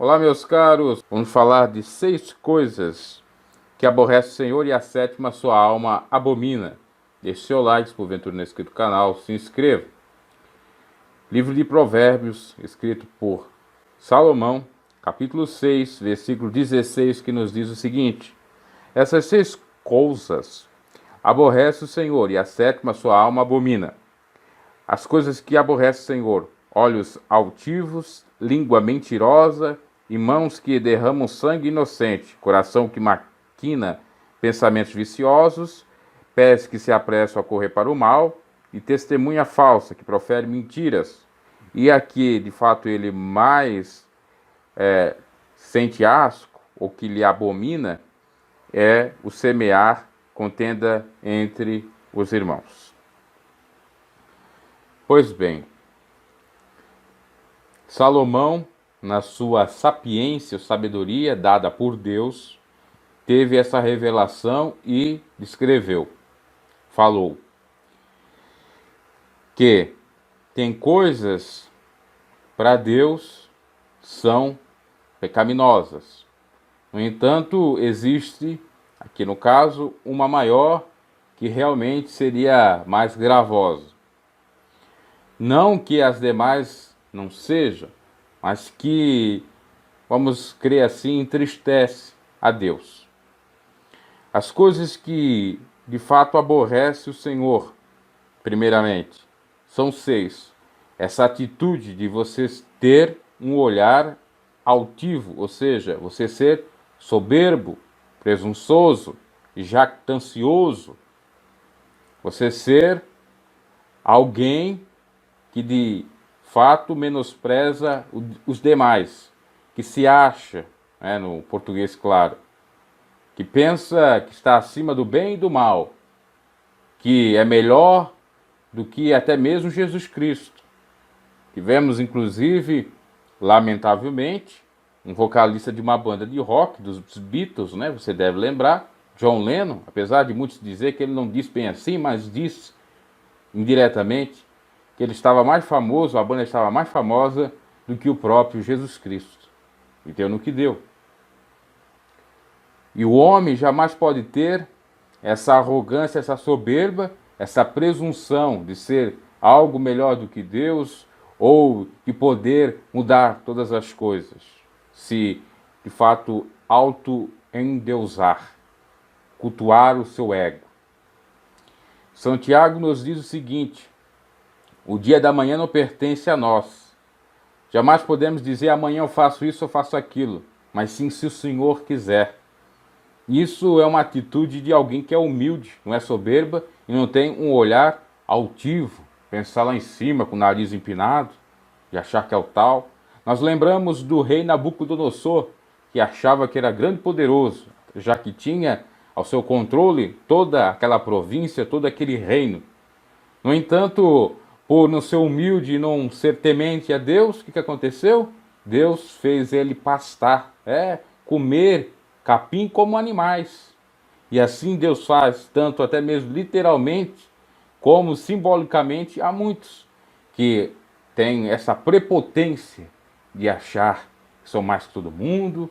Olá, meus caros. Vamos falar de 6 coisas que aborrece o Senhor e a sétima sua alma abomina. Deixe seu like, se porventura não é inscrito no canal, se inscreva. Livro de Provérbios, escrito por Salomão, capítulo 6, versículo 16, que nos diz o seguinte: essas 6 coisas aborrece o Senhor e a sétima sua alma abomina. As coisas que aborrece o Senhor: olhos altivos, língua mentirosa e mãos que derramam sangue inocente, coração que maquina pensamentos viciosos, pés que se apressam a correr para o mal e testemunha falsa que profere mentiras. E aqui, de fato, ele mais sente asco, ou que lhe abomina, é o semear contenda entre os irmãos. Pois bem, Salomão, na sua sapiência ou sabedoria dada por Deus, teve essa revelação e descreveu, falou, que tem coisas para Deus são pecaminosas. No entanto, existe, aqui no caso, uma maior que realmente seria mais gravosa. Não que as demais não sejam, mas que, vamos crer assim, entristece a Deus. As coisas que de fato aborrece o Senhor, primeiramente, são 6. Essa atitude de você ter um olhar altivo, ou seja, você ser soberbo, presunçoso, jactancioso, você ser alguém que de fato menospreza os demais, que se acha, no português claro, que pensa que está acima do bem e do mal, que é melhor do que até mesmo Jesus Cristo. Tivemos, inclusive, lamentavelmente, um vocalista de uma banda de rock, dos Beatles, você deve lembrar, John Lennon, apesar de muitos dizer que ele não disse bem assim, mas disse indiretamente que ele estava mais famoso, a banda estava mais famosa do que o próprio Jesus Cristo. E deu no que deu. E o homem jamais pode ter essa arrogância, essa soberba, essa presunção de ser algo melhor do que Deus ou de poder mudar todas as coisas, se de fato auto-endeusar, cultuar o seu ego. São Tiago nos diz o seguinte: o dia da manhã não pertence a nós. Jamais podemos dizer amanhã eu faço isso ou faço aquilo, mas sim se o Senhor quiser. Isso é uma atitude de alguém que é humilde, não é soberba e não tem um olhar altivo, pensar lá em cima com o nariz empinado e achar que é o tal. Nós lembramos do rei Nabucodonosor, que achava que era grande e poderoso, já que tinha ao seu controle toda aquela província, todo aquele reino. No entanto, por não ser humilde e não ser temente a Deus, o que aconteceu? Deus fez ele pastar, comer capim como animais. E assim Deus faz, tanto até mesmo literalmente, como simbolicamente, a muitos que têm essa prepotência de achar que são mais que todo mundo,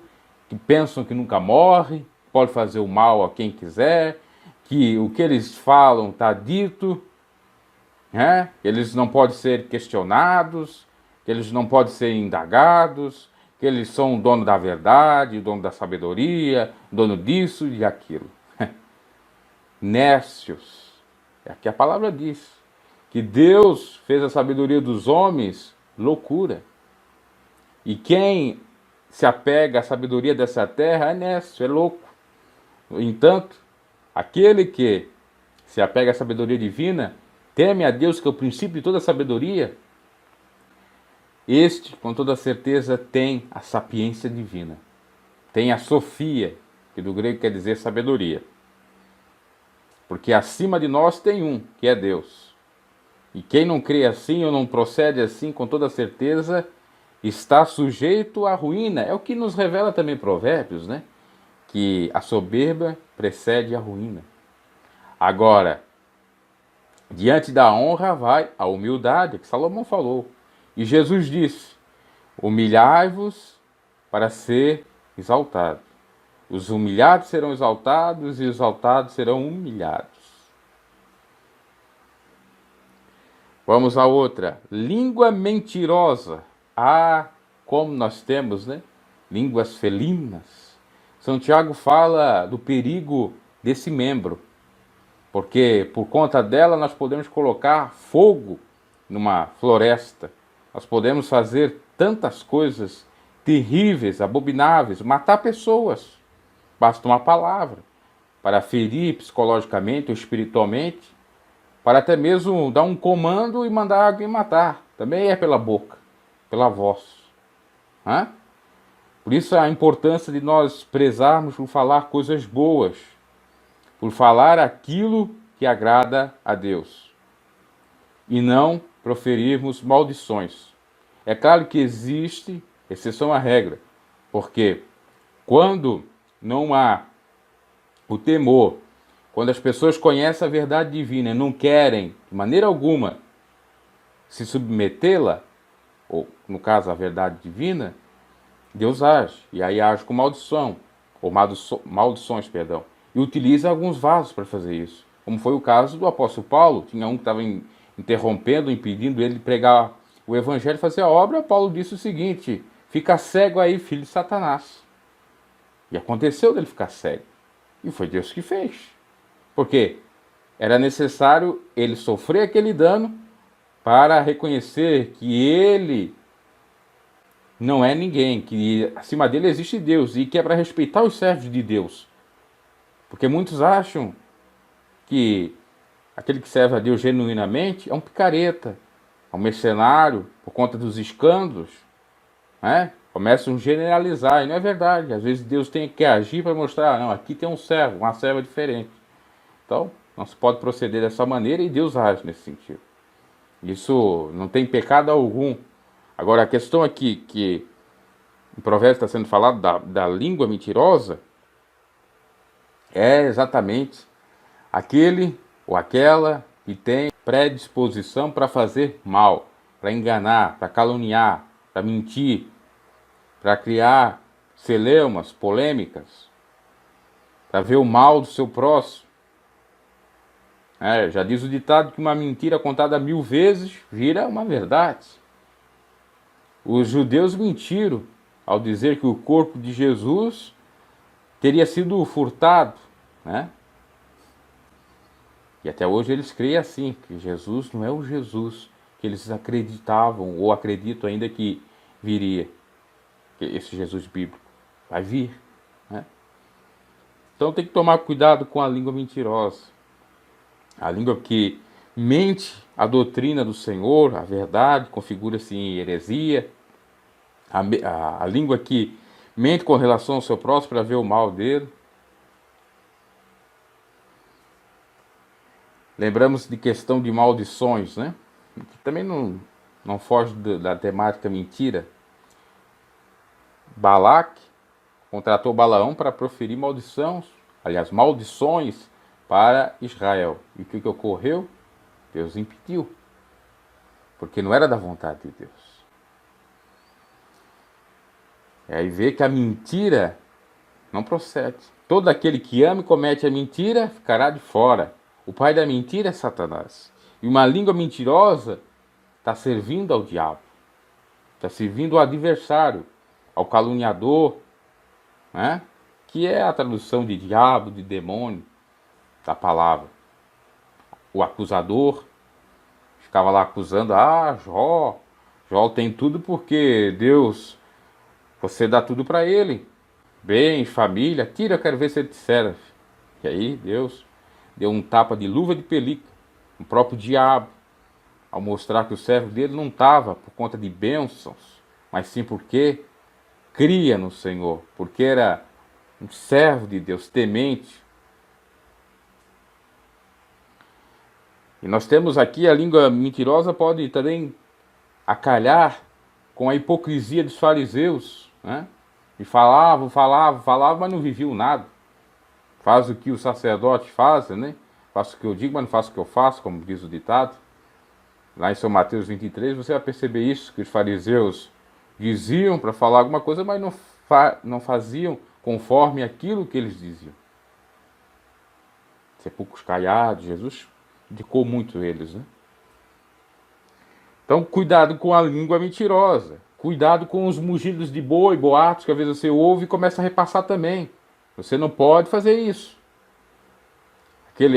que pensam que nunca morre, pode fazer o mal a quem quiser, que o que eles falam está dito, eles não podem ser questionados, que eles não podem ser indagados, que eles são o dono da verdade, o dono da sabedoria, dono disso e aquilo. Nércios. Aqui a palavra diz que Deus fez a sabedoria dos homens loucura. E quem se apega à sabedoria dessa terra é nércio, é louco. No entanto, aquele que se apega à sabedoria divina, teme a Deus, que é o princípio de toda a sabedoria, este, com toda certeza, tem a sapiência divina. Tem a Sofia, que do grego quer dizer sabedoria. Porque acima de nós tem um, que é Deus. E quem não crê assim ou não procede assim, com toda certeza, está sujeito à ruína. É o que nos revela também Provérbios, que a soberba precede a ruína. Agora, diante da honra vai a humildade, que Salomão falou. E Jesus disse: humilhai-vos para ser exaltado. Os humilhados serão exaltados e os exaltados serão humilhados. Vamos à outra. Língua mentirosa. Ah, como nós temos, né? Línguas felinas. São Tiago fala do perigo desse membro, porque por conta dela nós podemos colocar fogo numa floresta. Nós podemos fazer tantas coisas terríveis, abomináveis, matar pessoas. Basta uma palavra para ferir psicologicamente ou espiritualmente, para até mesmo dar um comando e mandar alguém matar. Também é pela boca, pela voz. Hã? Por isso a importância de nós prezarmos por falar coisas boas, por falar aquilo que agrada a Deus, e não proferirmos maldições. É claro que existe exceção à regra, porque quando não há o temor, quando as pessoas conhecem a verdade divina e não querem, de maneira alguma, se submetê-la, ou no caso a verdade divina, Deus age, e aí age com maldição, ou maldições, perdão, e utiliza alguns vasos para fazer isso, como foi o caso do apóstolo Paulo. Tinha um que estava interrompendo, impedindo ele de pregar o evangelho e fazer a obra. Paulo disse o seguinte: fica cego aí, filho de Satanás. E aconteceu dele ficar cego, e foi Deus que fez, porque era necessário ele sofrer aquele dano para reconhecer que ele não é ninguém, que acima dele existe Deus, e que é para respeitar os servos de Deus. Porque muitos acham que aquele que serve a Deus genuinamente é um picareta, é um mercenário, por conta dos escândalos, né? Começam a generalizar, e não é verdade. Às vezes Deus tem que agir para mostrar, não, aqui tem um servo, uma serva diferente. Então, não se pode proceder dessa maneira, e Deus age nesse sentido. Isso não tem pecado algum. Agora, a questão aqui, que em Provérbios está sendo falado da língua mentirosa, é exatamente aquele ou aquela que tem predisposição para fazer mal, para enganar, para caluniar, para mentir, para criar celeumas, polêmicas, para ver o mal do seu próximo. Já diz o ditado que uma mentira contada 1000 vezes vira uma verdade. Os judeus mentiram ao dizer que o corpo de Jesus teria sido furtado, né? E até hoje eles creem assim, que Jesus não é o Jesus que eles acreditavam ou acreditam ainda que viria. Esse Jesus bíblico vai vir, né? Então tem que tomar cuidado com a língua mentirosa. A língua que mente a doutrina do Senhor, a verdade, configura-se em heresia. A língua que mente com relação ao seu próximo para ver o mal dele. Lembramos de questão de maldições, né? Que também não foge da temática mentira. Balaque contratou Balaão para proferir maldições para Israel. E o que ocorreu? Deus impediu, porque não era da vontade de Deus. E aí vê que a mentira não procede. Todo aquele que ama e comete a mentira ficará de fora. O pai da mentira é Satanás. E uma língua mentirosa está servindo ao diabo, está servindo ao adversário, ao caluniador, né? Que é a tradução de diabo, de demônio, da palavra. O acusador ficava lá acusando: Jó tem tudo porque Deus, você dá tudo para ele, bens, família, tira, eu quero ver se ele te serve. E aí Deus deu um tapa de luva de pelica, o próprio diabo, ao mostrar que o servo dele não estava por conta de bênçãos, mas sim porque cria no Senhor, porque era um servo de Deus, temente. E nós temos aqui a língua mentirosa pode também acalhar com a hipocrisia dos fariseus, né? E falavam, mas não viviam nada. Faz o que o sacerdote faz, né? Faço o que eu digo, mas não faço o que eu faço, como diz o ditado. Lá em São Mateus 23, você vai perceber isso, que os fariseus diziam para falar alguma coisa, mas não não faziam conforme aquilo que eles diziam. Sepulcros caiados, Jesus indicou muito eles, né? Então, cuidado com a língua mentirosa. Cuidado com os mugidos de boi, boatos, que às vezes você ouve e começa a repassar também. Você não pode fazer isso.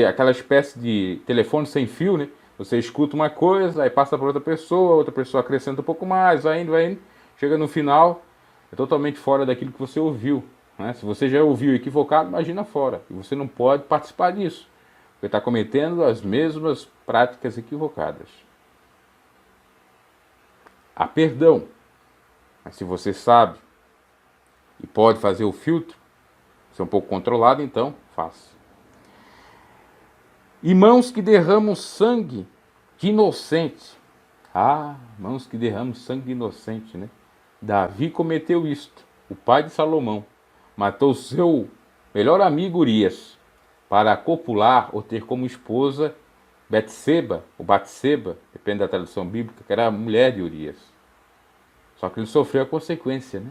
Aquela espécie de telefone sem fio, né? Você escuta uma coisa, aí passa para outra pessoa acrescenta um pouco mais, vai indo, chega no final, é totalmente fora daquilo que você ouviu, né? Se você já ouviu equivocado, imagina fora. E você não pode participar disso, porque está cometendo as mesmas práticas equivocadas. Há perdão, mas se você sabe e pode fazer o filtro, ser um pouco controlado, então faça. E mãos que derramam sangue de inocente. Ah, mãos que derramam sangue de inocente, né? Davi cometeu isto. O pai de Salomão matou seu melhor amigo Urias para copular ou ter como esposa Betseba, ou Batseba, depende da tradução bíblica, que era a mulher de Urias. Só que ele sofreu a consequência, né?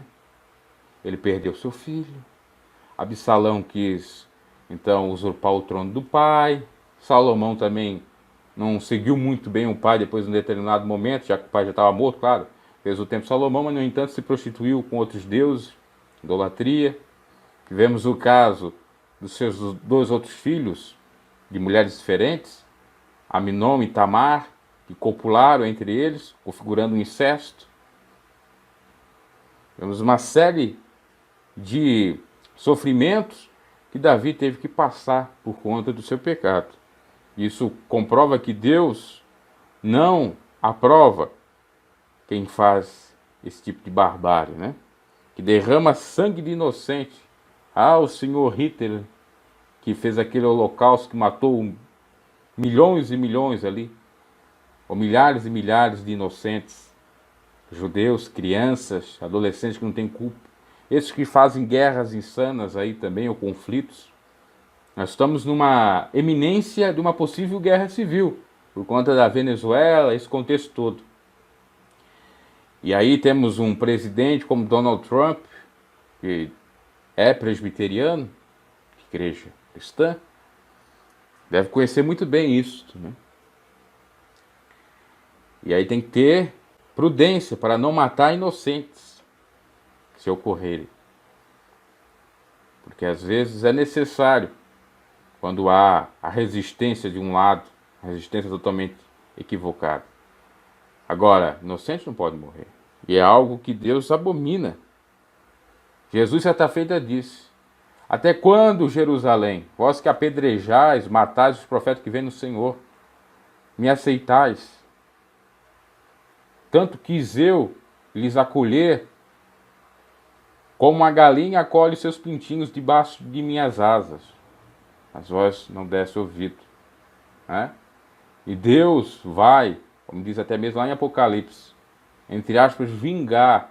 Ele perdeu seu filho. Absalão quis, então, usurpar o trono do pai. Salomão também não seguiu muito bem o pai depois de um determinado momento, já que o pai já estava morto, claro. Fez o tempo de Salomão, mas no entanto se prostituiu com outros deuses, idolatria. Tivemos o caso dos seus 2 outros filhos, de mulheres diferentes, Aminon e Tamar, que copularam entre eles, configurando um incesto. Temos uma série de sofrimentos que Davi teve que passar por conta do seu pecado. Isso comprova que Deus não aprova quem faz esse tipo de barbárie, né? Que derrama sangue de inocente. Ah, o senhor Hitler, que fez aquele holocausto que matou milhões e milhões ali, ou milhares e milhares de inocentes, judeus, crianças, adolescentes que não têm culpa. Esses que fazem guerras insanas aí também, ou conflitos. Nós estamos numa eminência de uma possível guerra civil, por conta da Venezuela, esse contexto todo. E aí temos um presidente como Donald Trump, que é presbiteriano, igreja cristã, deve conhecer muito bem isso, né? E aí tem que ter prudência para não matar inocentes, se ocorrerem. Porque às vezes é necessário, quando há a resistência de um lado, a resistência totalmente equivocada. Agora, inocente não pode morrer. E é algo que Deus abomina. Jesus, certa feita, disse: até quando, Jerusalém, vós que apedrejais, matais os profetas que vêm no Senhor, me aceitais? Tanto quis eu lhes acolher, como uma galinha acolhe seus pintinhos debaixo de minhas asas, mas vós não desse ouvido, né? E Deus vai, como diz até mesmo lá em Apocalipse, entre aspas, vingar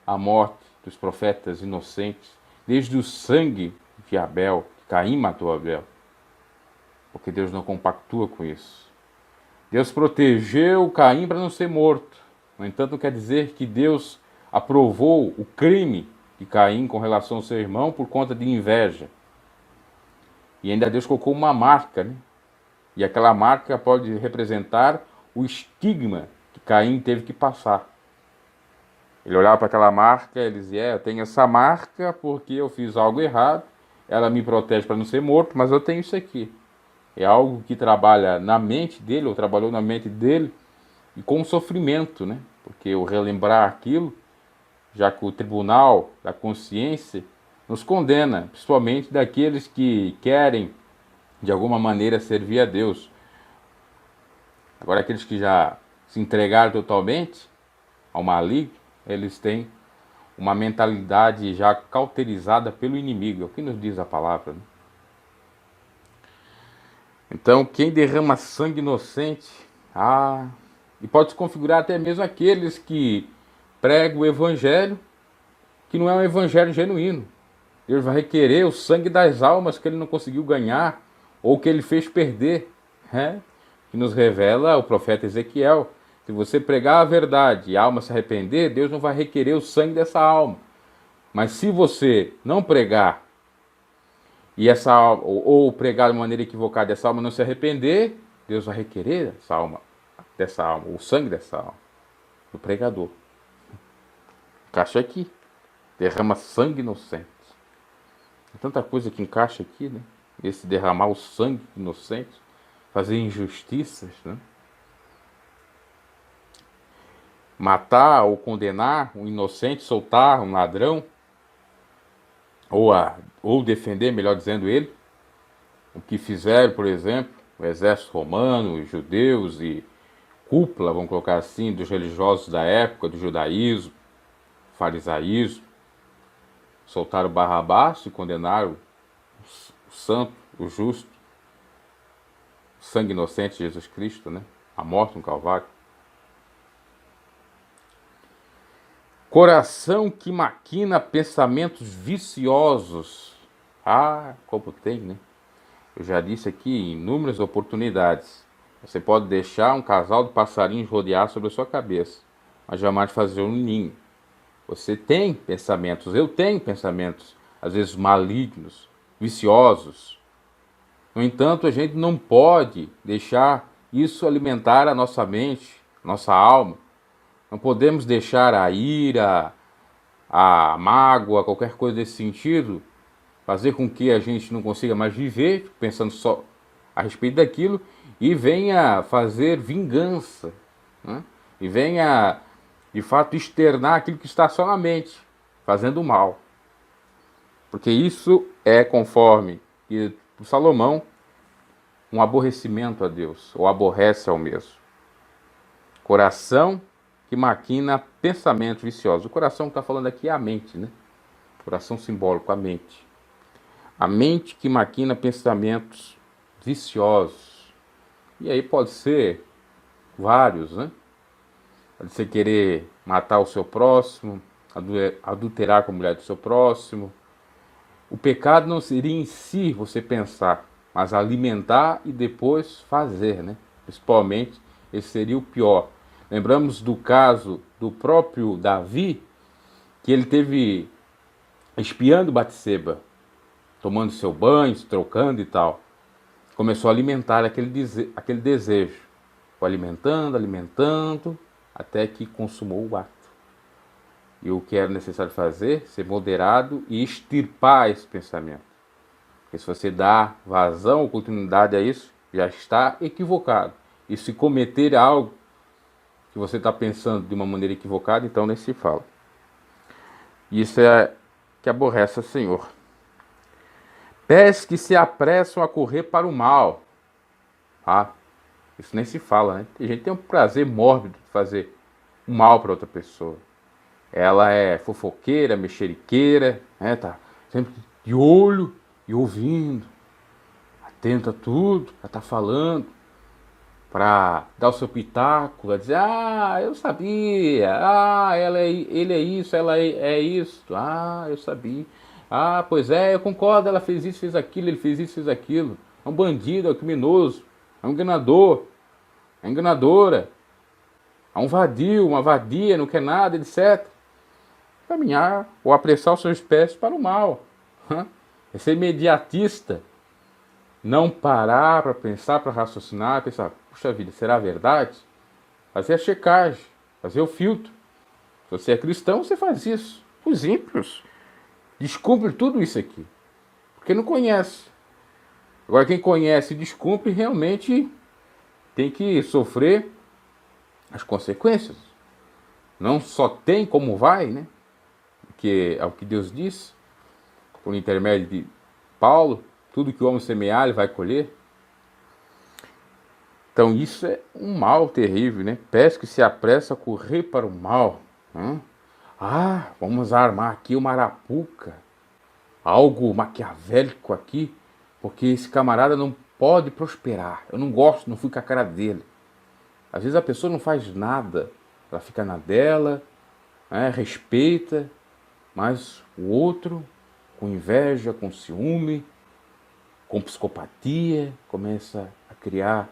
a morte dos profetas inocentes, desde o sangue de Abel, que Caim matou Abel, porque Deus não compactua com isso. Deus protegeu Caim para não ser morto. No entanto, não quer dizer que Deus aprovou o crime de Caim com relação ao seu irmão por conta de inveja. E ainda Deus colocou uma marca, né? E aquela marca pode representar o estigma que Caim teve que passar. Ele olhava para aquela marca e dizia: eu tenho essa marca porque eu fiz algo errado, ela me protege para não ser morto, mas eu tenho isso aqui. É algo que trabalha na mente dele, ou trabalhou na mente dele, e com sofrimento, né? Porque o relembrar aquilo, já que o tribunal da consciência nos condena, principalmente daqueles que querem, de alguma maneira, servir a Deus. Agora, aqueles que já se entregaram totalmente ao maligno, eles têm uma mentalidade já cauterizada pelo inimigo, é o que nos diz a palavra, né? Então, quem derrama sangue inocente, e pode se configurar até mesmo aqueles que pregam o evangelho, que não é um evangelho genuíno. Deus vai requerer o sangue das almas que ele não conseguiu ganhar, ou que ele fez perder, né? Que nos revela o profeta Ezequiel. Se você pregar a verdade e a alma se arrepender, Deus não vai requerer o sangue dessa alma. Mas se você não pregar e essa alma, ou pregar de maneira equivocada e essa alma não se arrepender, Deus vai requerer dessa alma, o sangue dessa alma, do pregador. Encaixa aqui, derrama sangue inocente. Tem tanta coisa que encaixa aqui, né? Esse derramar o sangue inocente, fazer injustiças, né? Matar ou condenar um inocente, soltar um ladrão, ou defender, melhor dizendo, ele. O que fizeram, por exemplo, o exército romano, os judeus e cúpula, vamos colocar assim, dos religiosos da época, do judaísmo, farisaísmo, soltaram Barrabás e condenaram o santo, o justo, o sangue inocente de Jesus Cristo, né? A morte no Calvário. Coração que maquina pensamentos viciosos. Ah, como tem, né? Eu já disse aqui em inúmeras oportunidades. Você pode deixar um casal de passarinhos rodear sobre a sua cabeça, mas jamais fazer um ninho. Você tem pensamentos, eu tenho pensamentos, às vezes malignos, viciosos. No entanto, a gente não pode deixar isso alimentar a nossa mente, nossa alma. Não podemos deixar a ira, a mágoa, qualquer coisa desse sentido, fazer com que a gente não consiga mais viver, pensando só a respeito daquilo, e venha fazer vingança, né? E venha, de fato, externar aquilo que está só na mente, fazendo mal. Porque isso é, conforme o Salomão, um aborrecimento a Deus, ou aborrece ao mesmo. Coração que maquina pensamentos viciosos. O coração que está falando aqui é a mente, né? Coração simbólico, a mente. A mente que maquina pensamentos viciosos. E aí pode ser vários, né? Pode ser querer matar o seu próximo, adulterar com a mulher do seu próximo. O pecado não seria em si você pensar, mas alimentar e depois fazer, né? Principalmente, esse seria o pior. Lembramos do caso do próprio Davi, que ele teve espiando Batseba, tomando seu banho, se trocando e tal. Começou a alimentar aquele desejo. Foi alimentando, até que consumou o ato. E o que era necessário fazer? Ser moderado e extirpar esse pensamento. Porque se você dá vazão ou continuidade a isso, já está equivocado. E se cometer algo que você está pensando de uma maneira equivocada, então nem se fala. Isso é que aborrece o Senhor. Pés que se apressam a correr para o mal. Ah, isso nem se fala, né? Tem gente que tem um prazer mórbido de fazer um mal para outra pessoa. Ela é fofoqueira, mexeriqueira, né? Tá sempre de olho e ouvindo, atenta a tudo, ela tá falando, para dar o seu pitaco, vai dizer, ah, eu sabia, ah, ele é isso, ela é isso, ah, eu sabia, ah, pois é, eu concordo, ela fez isso, fez aquilo, ele fez isso, fez aquilo, é um bandido, é um criminoso, é um enganador, é enganadora, é um vadio, uma vadia, não quer nada, etc. Caminhar ou apressar os seus pés para o mal, é ser imediatista. Não parar para pensar, para raciocinar, pensar, puxa vida, será verdade? Fazer a checagem, fazer o filtro. Se você é cristão, você faz isso. Os ímpios descumprem tudo isso aqui, porque não conhece. Agora, quem conhece e descumpre, realmente tem que sofrer as consequências. Não só tem como vai, né? Que é o que Deus diz, por intermédio de Paulo, tudo que o homem semear, ele vai colher. Então isso é um mal terrível, né? Pés que se apressa a correr para o mal. Ah, vamos armar aqui uma arapuca. Algo maquiavélico aqui, porque esse camarada não pode prosperar. Eu não gosto, não fui com a cara dele. Às vezes a pessoa não faz nada, ela fica na dela, né? Respeita, mas o outro, com inveja, com ciúme, com psicopatia, começa a criar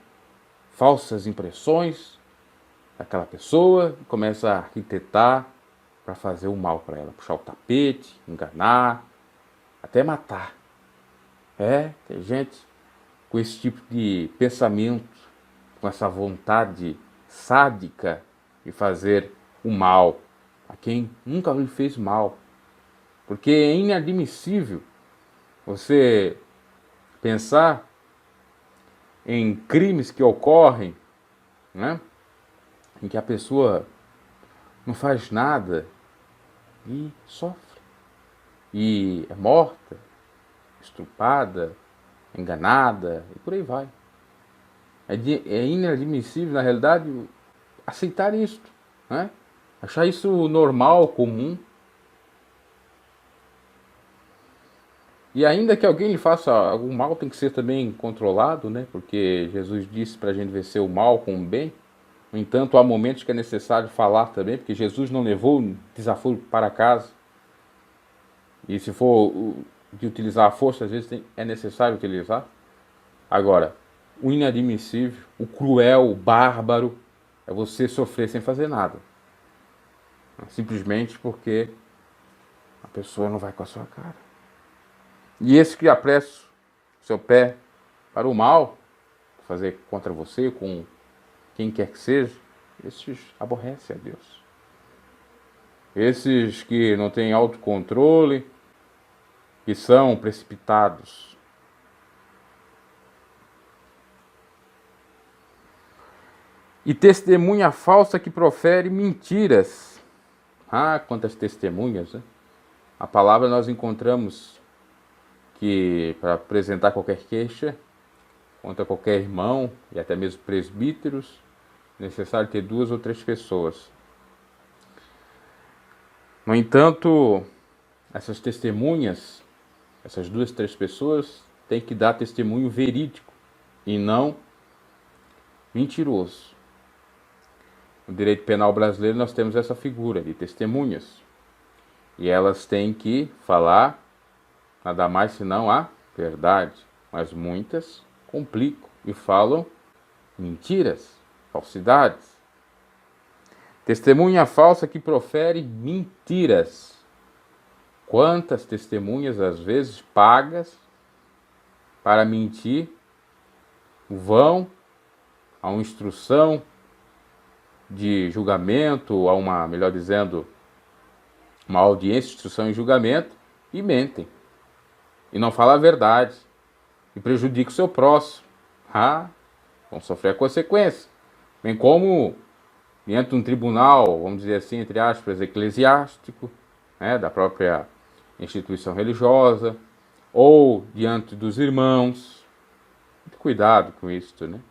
falsas impressões daquela pessoa, começa a arquitetar para fazer o mal para ela, puxar o tapete, enganar, até matar. Tem gente com esse tipo de pensamento, com essa vontade sádica de fazer o mal a quem nunca lhe fez mal. Porque é inadmissível você pensar em crimes que ocorrem, né, em que a pessoa não faz nada e sofre, e é morta, estrupada, enganada e por aí vai. É inadmissível, na realidade, aceitar isso, né? Achar isso normal, comum. E ainda que alguém lhe faça algum mal, tem que ser também controlado, né? Porque Jesus disse para a gente vencer o mal com o bem. No entanto, há momentos que é necessário falar também, porque Jesus não levou o desafio para casa. E se for de utilizar a força, às vezes é necessário utilizar. Agora, o inadmissível, o cruel, o bárbaro, é você sofrer sem fazer nada. Simplesmente porque a pessoa não vai com a sua cara. E esse que apressa o seu pé para o mal, fazer contra você, com quem quer que seja, esses aborrecem a Deus. Esses que não têm autocontrole, que são precipitados. E testemunha falsa que profere mentiras. Quantas testemunhas, né? A palavra nós encontramos que para apresentar qualquer queixa contra qualquer irmão e até mesmo presbíteros, é necessário ter 2 ou 3 pessoas. No entanto, essas testemunhas, essas 2, 3 pessoas, têm que dar testemunho verídico e não mentiroso. No direito penal brasileiro nós temos essa figura de testemunhas. E elas têm que falar nada mais senão a verdade. Mas muitas complicam e falam mentiras, falsidades. Testemunha falsa que profere mentiras. Quantas testemunhas, às vezes, pagas para mentir, vão a uma instrução de julgamento, a uma, melhor dizendo, uma audiência de instrução e julgamento, e mentem. E não falam a verdade. E prejudicam o seu próximo. Vão sofrer a consequência. Bem como dentro de um tribunal, vamos dizer assim, entre aspas, eclesiástico, né, da própria instituição religiosa, ou diante dos irmãos. Muito cuidado com isso, né?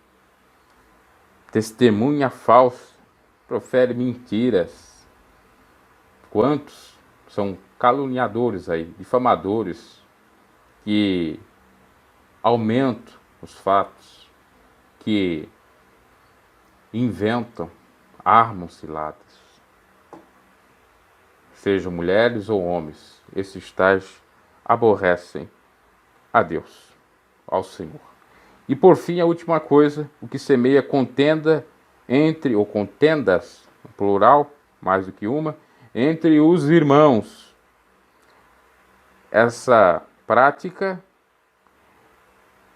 Testemunha falsa, profere mentiras. Quantos são caluniadores aí, difamadores, que aumentam os fatos, que inventam, armam ciladas. Sejam mulheres ou homens, esses tais aborrecem a Deus, ao Senhor. E por fim, a última coisa, o que semeia contenda entre, ou contendas, no plural, mais do que uma, entre os irmãos. Essa prática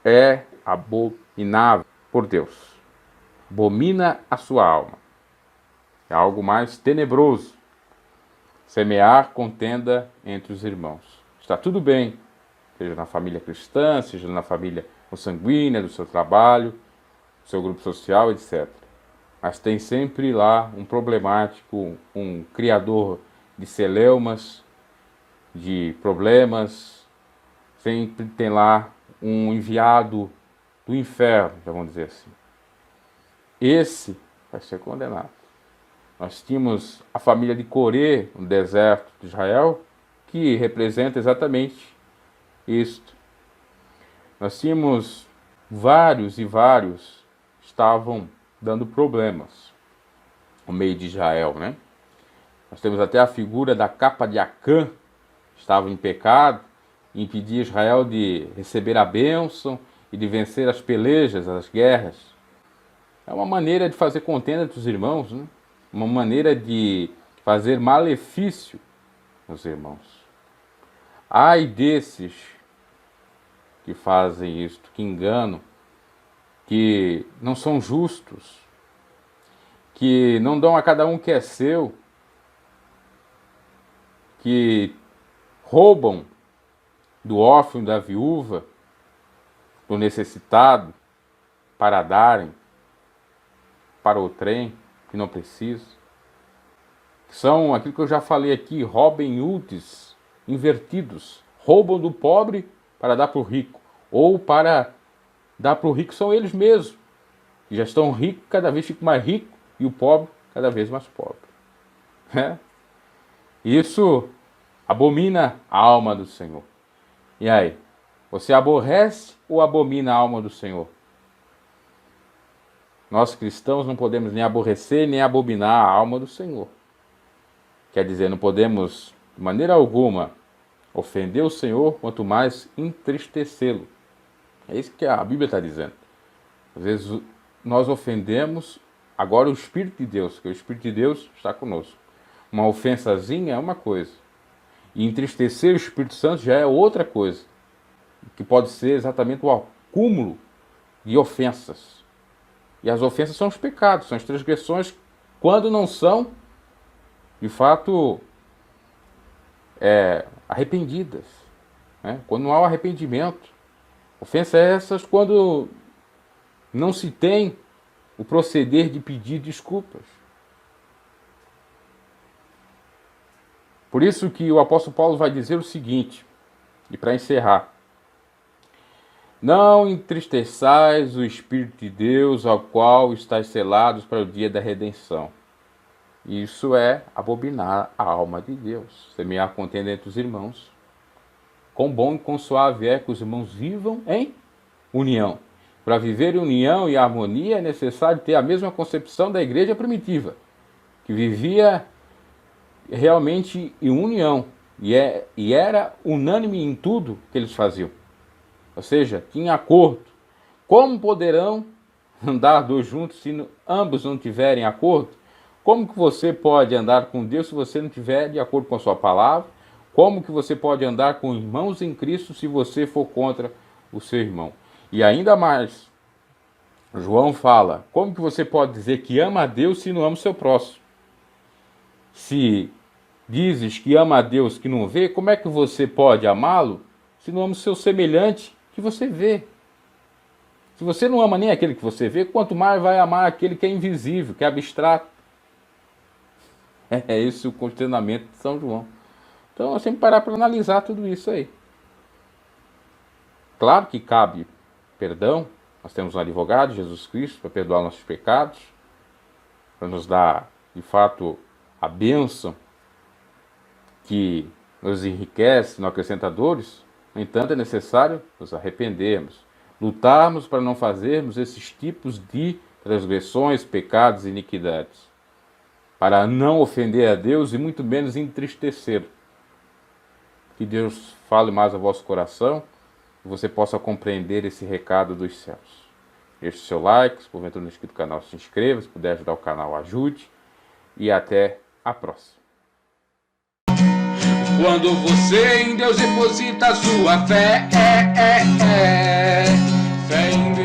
é abominável por Deus. Abomina a sua alma. É algo mais tenebroso. Semear contenda entre os irmãos. Está tudo bem, seja na família cristã, seja na família consanguínea, do seu trabalho, do seu grupo social, etc. Mas tem sempre lá um problemático, um criador de celeumas, de problemas. Sempre tem lá um enviado do inferno, vamos dizer assim. Esse vai ser condenado. Nós tínhamos a família de Coré, no deserto de Israel, que representa exatamente isto. Nós tínhamos vários estavam dando problemas no meio de Israel, né? Nós temos até a figura da capa de Acã, que estava em pecado, e impedia Israel de receber a bênção e de vencer as pelejas, as guerras. É uma maneira de fazer contenda entre os irmãos, né? Uma maneira de fazer malefício, meus irmãos. Ai desses que fazem isto, que enganam, que não são justos, que não dão a cada um o que é seu, que roubam do órfão e da viúva, do necessitado, para darem para o trem que não precisa. São aquilo que eu já falei aqui, Robin Hoods invertidos. Roubam do pobre para dar para o rico, ou para dar para o rico são eles mesmos, que já estão ricos, cada vez ficam mais ricos, e o pobre cada vez mais pobre. Isso abomina a alma do Senhor. E aí, você aborrece ou abomina a alma do Senhor? Nós cristãos não podemos nem aborrecer nem abominar a alma do Senhor. Quer dizer, não podemos de maneira alguma ofender o Senhor, quanto mais entristecê-lo. É isso que a Bíblia está dizendo. Às vezes nós ofendemos agora o Espírito de Deus, que o Espírito de Deus está conosco. Uma ofensazinha é uma coisa. E entristecer o Espírito Santo já é outra coisa. Que pode ser exatamente o acúmulo de ofensas. E as ofensas são os pecados, são as transgressões, quando não são, de fato, arrependidas. Né? Quando não há o arrependimento. Ofensas essas quando não se tem o proceder de pedir desculpas. Por isso que o apóstolo Paulo vai dizer o seguinte, e para encerrar: não entristeçais o Espírito de Deus, ao qual estáis selados para o dia da redenção. Isso é abominar a alma de Deus. Semear contenda entre os irmãos. Quão bom e quão suave é que os irmãos vivam em união. Para viver em união e harmonia é necessário ter a mesma concepção da igreja primitiva, que vivia realmente em união e era unânime em tudo que eles faziam. Ou seja, tinha acordo. Como poderão andar dois juntos se ambos não tiverem acordo? Como que você pode andar com Deus se você não tiver de acordo com a sua palavra? Como que você pode andar com irmãos em Cristo se você for contra o seu irmão? E ainda mais, João fala, como que você pode dizer que ama a Deus se não ama o seu próximo? Se dizes que ama a Deus que não vê, como é que você pode amá-lo se não ama o seu semelhante que você vê? Se você não ama nem aquele que você vê, quanto mais vai amar aquele que é invisível, que é abstrato. É esse o questionamento de São João. Então, eu sempre parar para analisar tudo isso aí. Claro que cabe perdão. Nós temos um advogado, Jesus Cristo, para perdoar nossos pecados, para nos dar, de fato, a bênção que nos enriquece, não acrescenta dores. No entanto, é necessário nos arrependermos, lutarmos para não fazermos esses tipos de transgressões, pecados e iniquidades, para não ofender a Deus e muito menos entristecer. Que Deus fale mais ao vosso coração e você possa compreender esse recado dos céus. Deixe o seu like, se porventura não é inscrito no canal, se inscreva, se puder ajudar o canal, ajude. E até a próxima. Quando você em Deus deposita sua fé em Deus.